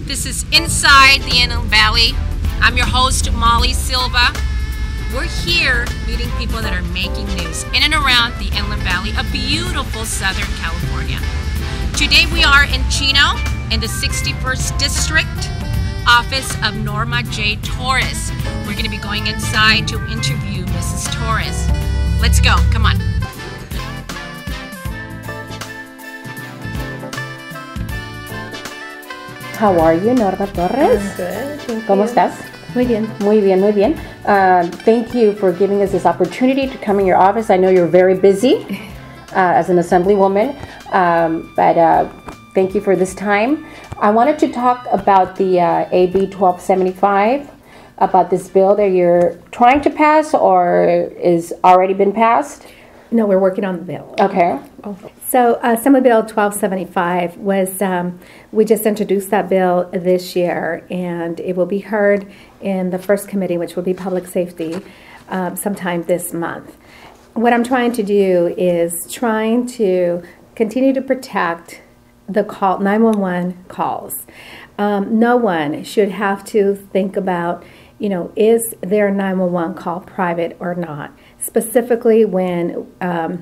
This is Inside the Inland Valley. I'm your host, Molly Silva. We're here meeting people that are making news in and around the Inland Valley of beautiful Southern California. Today we are in Chino in the 61st District, office of Norma J. Torres. We're going to be going inside to interview Mrs. Torres. Let's go. Come on. How are you, Norma Torres? I'm good. Thank ¿Cómo you. estás? Muy bien. Muy bien, muy bien. Thank you for giving us this opportunity to come in your office. I know you're very busy as an assemblywoman, but thank you for this time. I wanted to talk about the AB 1275, about this bill that you're trying to pass or is already been passed. No, we're working on the bill. Okay. So Assembly Bill 1275 was, we just introduced that bill this year, and it will be heard in the first committee, which will be Public Safety, sometime this month. What I'm trying to do is trying to continue to protect the 911 calls. No one should have to think about, is their 911 call private or not, specifically when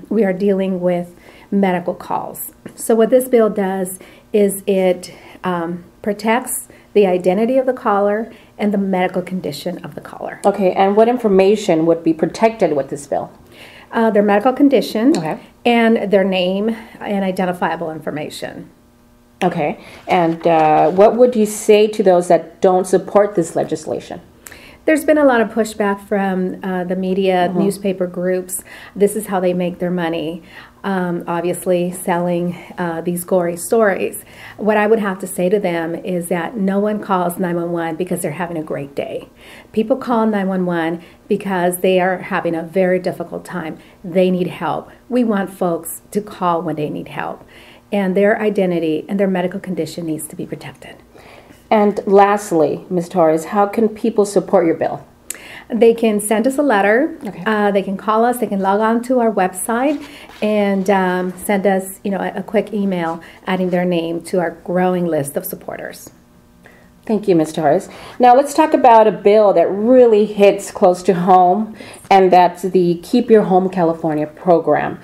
we are dealing with medical calls. So what this bill does is it protects the identity of the caller and the medical condition of the caller. Okay, and what information would be protected with this bill? Their medical condition, Okay. and their name and identifiable information. Okay, and what would you say to those that don't support this legislation? There's been a lot of pushback from the media, newspaper groups. This is how they make their money, obviously selling these gory stories. What I would have to say to them is that no one calls 911 because they're having a great day. People call 911 because they are having a very difficult time. They need help. We want folks to call when they need help. And their identity and their medical condition needs to be protected. And lastly, Ms. Torres, how can people support your bill? They can send us a letter. Okay. They can call us. They can log on to our website and send us, a quick email adding their name to our growing list of supporters. Thank you, Ms. Torres. Now let's talk about a bill that really hits close to home, and that's the Keep Your Home California program.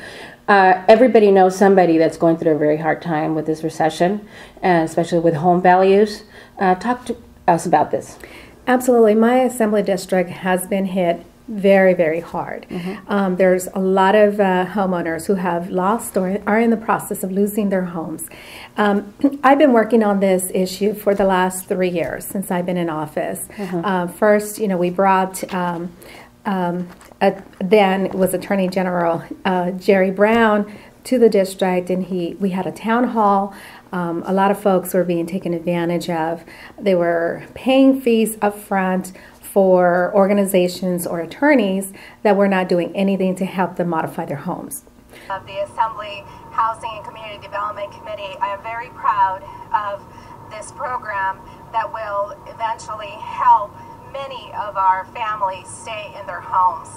Everybody knows somebody that's going through a very hard time with this recession, and especially with home values. Talk to us about this. Absolutely. My assembly district has been hit very, very hard. There's a lot of homeowners who have lost or are in the process of losing their homes. I've been working on this issue for the last 3 years since I've been in office. First, we brought then it was Attorney General Jerry Brown to the district, and we had a town hall. A lot of folks were being taken advantage of. They were paying fees up front for organizations or attorneys that were not doing anything to help them modify their homes. Of the Assembly Housing and Community Development Committee, I am very proud of this program that will eventually help many of our families stay in their homes.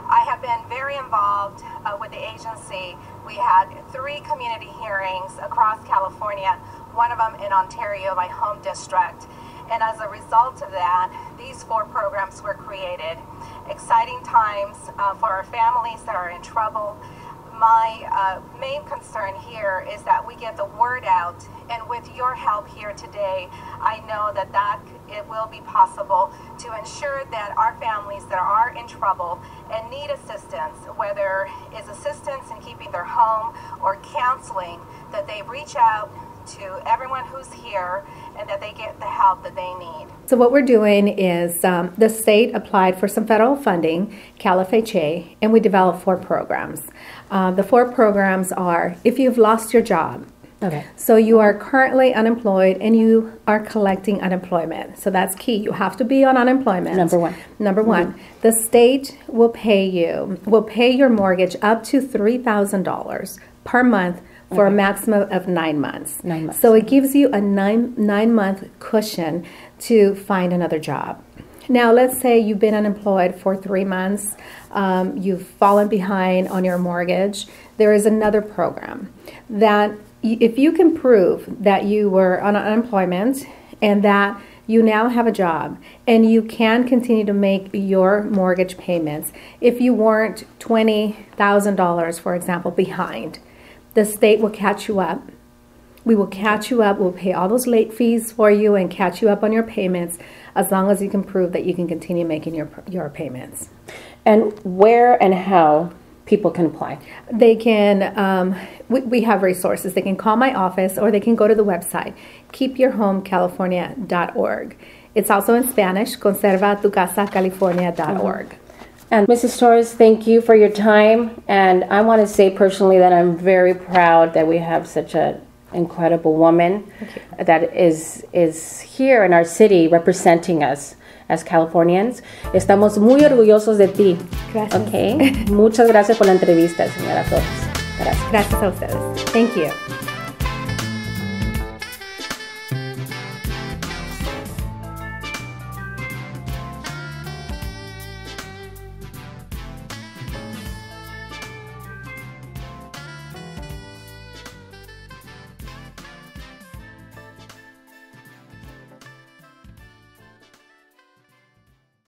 I have been very involved with the agency. We had 3 community hearings across California, one of them in Ontario, my home district. And as a result of that, these 4 programs were created. Exciting times for our families that are in trouble. My main concern here is that we get the word out, and with your help here today, I know that it will be possible to ensure that our families that are in trouble and need assistance, whether it's assistance in keeping their home or counseling, that they reach out to everyone who's here and that they get the help that they need. So what we're doing is the state applied for some federal funding, CalFHA, and we developed 4 programs. The 4 programs are if you've lost your job. Okay. So you are currently unemployed and you are collecting unemployment. So that's key. You have to be on unemployment. Number one. Number one. The state will pay your mortgage up to $3,000 per month for a maximum of 9 months. 9 months. So it gives you a nine-month cushion to find another job. Now, let's say you've been unemployed for 3 months, you've fallen behind on your mortgage. There is another program that if you can prove that you were on unemployment and that you now have a job and you can continue to make your mortgage payments. If you weren't $20,000, for example, behind, the state will catch you up. We will catch you up. We'll pay all those late fees for you and catch you up on your payments as long as you can prove that you can continue making your payments. And where and how people can apply? They can, we have resources. They can call my office or they can go to the website, keepyourhomecalifornia.org. It's also in Spanish, conservatucasacalifornia.org. And Mrs. Torres, thank you for your time. And I want to say personally that I'm very proud that we have such an incredible woman that is here in our city representing us as Californians. Estamos muy orgullosos de ti. Gracias. Okay. Muchas gracias por la entrevista, señora Torres. Gracias. Gracias a ustedes. Thank you.